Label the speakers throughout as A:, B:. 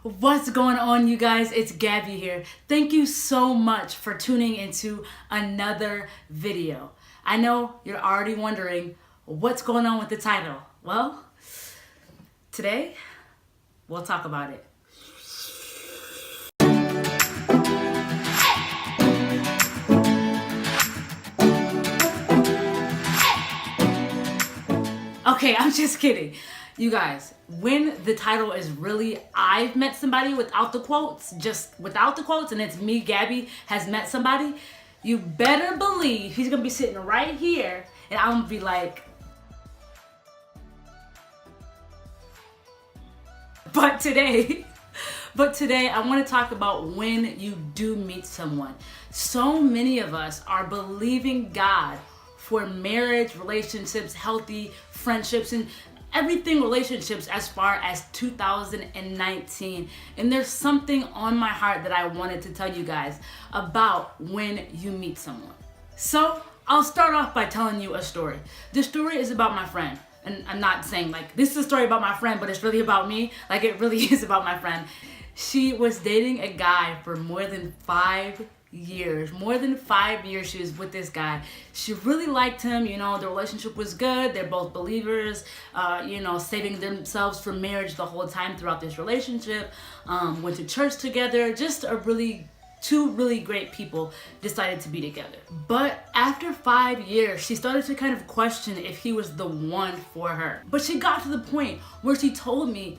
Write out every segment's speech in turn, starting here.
A: What's going on, you guys? It's Gabby here. Thank you so much for tuning into another video. I know you're already wondering what's going on with the title. Well, today we'll talk about it. Okay, I'm just kidding. You guys, when the title is really I've met somebody without the quotes, just without the quotes, and it's me, Gabby, has met somebody, you better believe he's gonna be sitting right here and I'm gonna be like, but today I want to talk about when you do meet someone. So many of us are believing God for marriage, relationships, healthy friendships, and everything relationships as far as 2019. And there's something on my heart that I wanted to tell you guys about when you meet someone. So I'll start off by telling you a story. This story is about my friend. And I'm not saying like this is a story about my friend, but it's really about me. Like it really is about my friend. She was dating a guy for more than 5 years. More than 5 years she was with this guy. She really liked him, the relationship was good. They're both believers, saving themselves for marriage the whole time throughout this relationship. Went to church together. Just two really great people decided to be together. But after 5 years, she started to kind of question if he was the one for her. But she got to the point where she told me,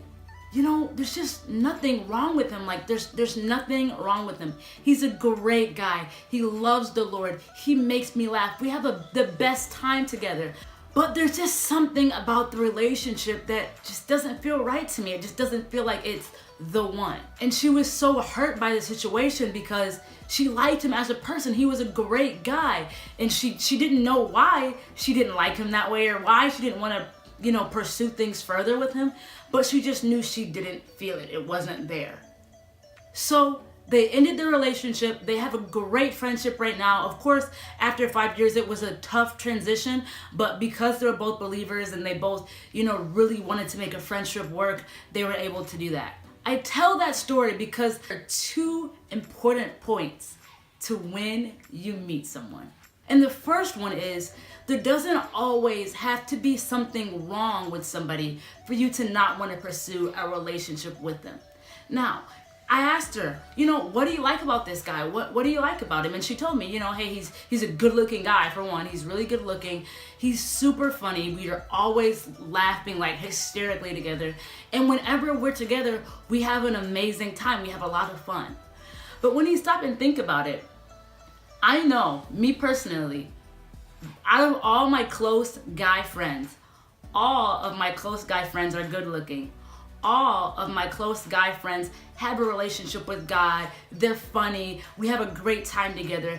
A: there's just nothing wrong with him. Like there's nothing wrong with him. He's a great guy. He loves the Lord. He makes me laugh. We have the best time together. But there's just something about the relationship that just doesn't feel right to me. It just doesn't feel like it's the one. And she was so hurt by the situation because she liked him as a person. He was a great guy. And she didn't know why she didn't like him that way or why she didn't want to pursue things further with him, but she just knew she didn't feel it. It wasn't there. So they ended their relationship. They have a great friendship right now. Of course, after 5 years, it was a tough transition, but because they were both believers and they both, really wanted to make a friendship work, they were able to do that. I tell that story because there are two important points to when you meet someone. And the first one is, there doesn't always have to be something wrong with somebody for you to not want to pursue a relationship with them. Now, I asked her, what do you like about this guy? What do you like about him? And she told me, hey, he's a good looking guy for one. He's really good looking. He's super funny. We are always laughing like hysterically together. And whenever we're together, we have an amazing time. We have a lot of fun. But when you stop and think about it, I know, me personally, out of all my close guy friends, all of my close guy friends are good looking. All of my close guy friends have a relationship with God. They're funny. We have a great time together.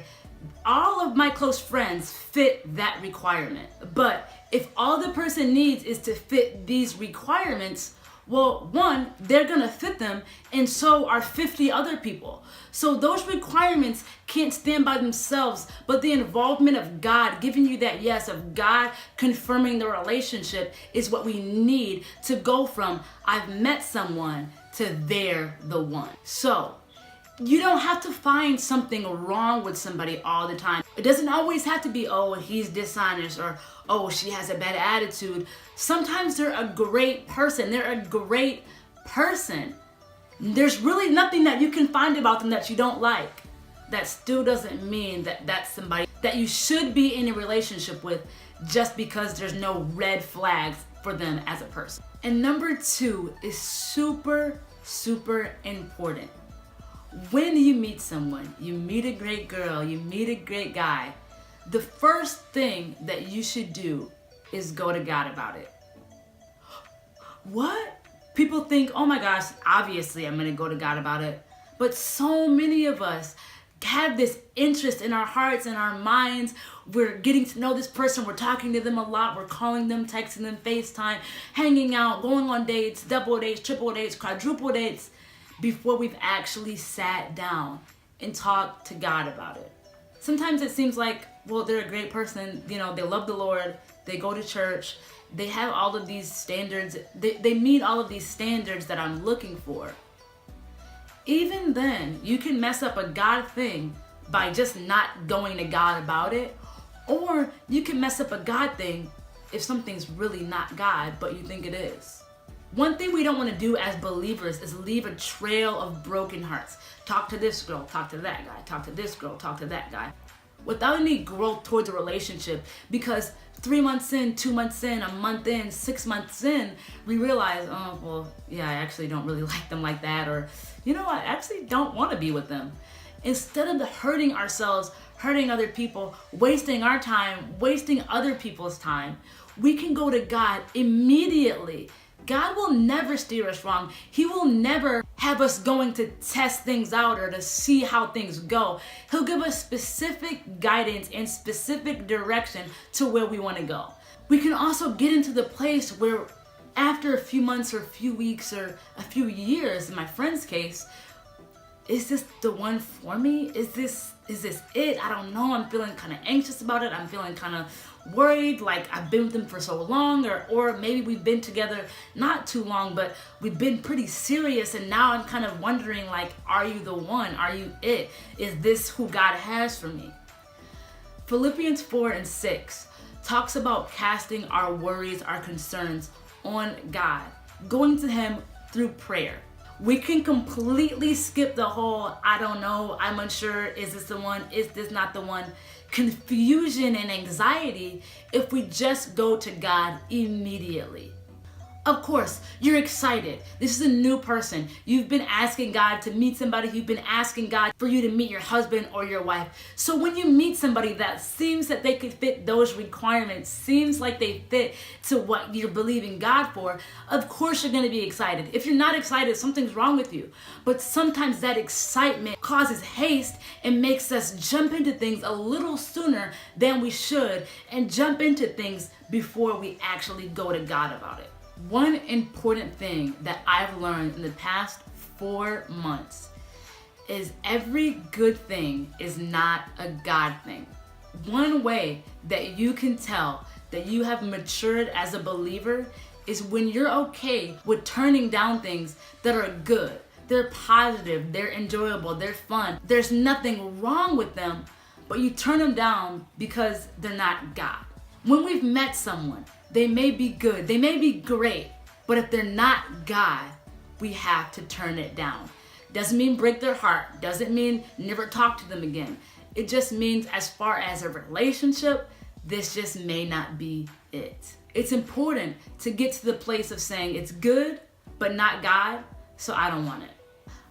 A: All of my close friends fit that requirement. But if all the person needs is to fit these requirements, well, one, they're gonna fit them, and so are 50 other people. So those requirements can't stand by themselves, but the involvement of God, giving you that yes, of God confirming the relationship is what we need to go from I've met someone to they're the one. So you don't have to find something wrong with somebody all the time. It doesn't always have to be, oh, he's dishonest or, oh, she has a bad attitude. Sometimes they're a great person. They're a great person. There's really nothing that you can find about them that you don't like. That still doesn't mean that that's somebody that you should be in a relationship with just because there's no red flags for them as a person. And number two is super, super important. When you meet someone, you meet a great girl, you meet a great guy, the first thing that you should do is go to God about it. What? People think, oh my gosh, obviously I'm going to go to God about it. But so many of us have this interest in our hearts and our minds. We're getting to know this person. We're talking to them a lot. We're calling them, texting them, FaceTime, hanging out, going on dates, double dates, triple dates, quadruple dates, before we've actually sat down and talked to God about it. Sometimes it seems like, well, they're a great person. They love the Lord. They go to church. They have all of these standards. They meet all of these standards that I'm looking for. Even then, you can mess up a God thing by just not going to God about it, or you can mess up a God thing if something's really not God, but you think it is. One thing we don't want to do as believers is leave a trail of broken hearts. Talk to this girl, talk to that guy, talk to this girl, talk to that guy, without any growth towards a relationship, because 3 months in, 2 months in, a month in, 6 months in, we realize, oh, well, yeah, I actually don't really like them like that, or, I actually don't want to be with them. Instead of hurting ourselves, hurting other people, wasting our time, wasting other people's time, we can go to God immediately. God will never steer us wrong. He will never have us going to test things out or to see how things go. He'll give us specific guidance and specific direction to where we want to go. We can also get into the place where after a few months or a few weeks or a few years, in my friend's case, is this the one for me? Is this it? I don't know. I'm feeling kind of anxious about it. I'm feeling kind of worried, like I've been with them for so long, or maybe we've been together not too long, but we've been pretty serious, and now I'm kind of wondering, like, are you the one? Are you it? Is this who God has for me? Philippians 4:6 talks about casting our worries, our concerns on God, going to Him through prayer. We can completely skip the whole, I don't know, I'm unsure, is this the one, is this not the one, confusion and anxiety if we just go to God immediately. Of course, you're excited. This is a new person. You've been asking God to meet somebody. You've been asking God for you to meet your husband or your wife. So when you meet somebody that seems that they could fit those requirements, seems like they fit to what you're believing God for, of course you're going to be excited. If you're not excited, something's wrong with you. But sometimes that excitement causes haste and makes us jump into things a little sooner than we should, and jump into things before we actually go to God about it. One important thing that I've learned in the past 4 months is every good thing is not a God thing. One way that you can tell that you have matured as a believer is when you're okay with turning down things that are good. They're positive, they're enjoyable, they're fun. There's nothing wrong with them, but you turn them down because they're not God. When we've met someone, they may be good, they may be great, but if they're not God, we have to turn it down. Doesn't mean break their heart, doesn't mean never talk to them again. It just means as far as a relationship, this just may not be it. It's important to get to the place of saying it's good, but not God, so I don't want it.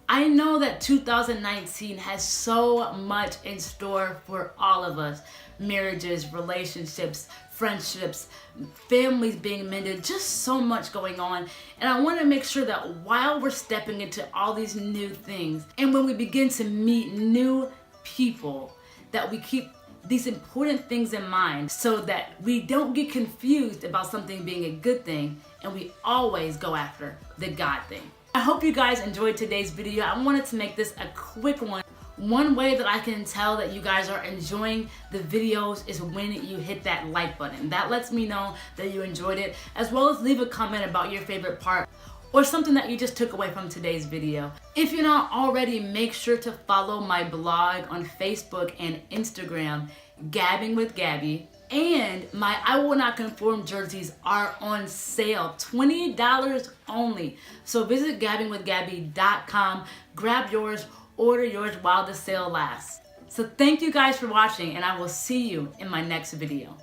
A: I know that 2019 has so much in store for all of us. Marriages, relationships, friendships, families being mended, just so much going on. And I want to make sure that while we're stepping into all these new things, and when we begin to meet new people, that we keep these important things in mind so that we don't get confused about something being a good thing, and we always go after the God thing. I hope you guys enjoyed today's video. I wanted to make this a quick one. One way that I can tell that you guys are enjoying the videos is when you hit that like button. That lets me know that you enjoyed it, as well as leave a comment about your favorite part or something that you just took away from today's video. If you're not already, make sure to follow my blog on Facebook and Instagram, Gabbing with Gabby. And my I Will Not Conform jerseys are on sale, $20 only. So visit gabbingwithgabby.com, grab yours, order yours while the sale lasts. So thank you guys for watching, and I will see you in my next video.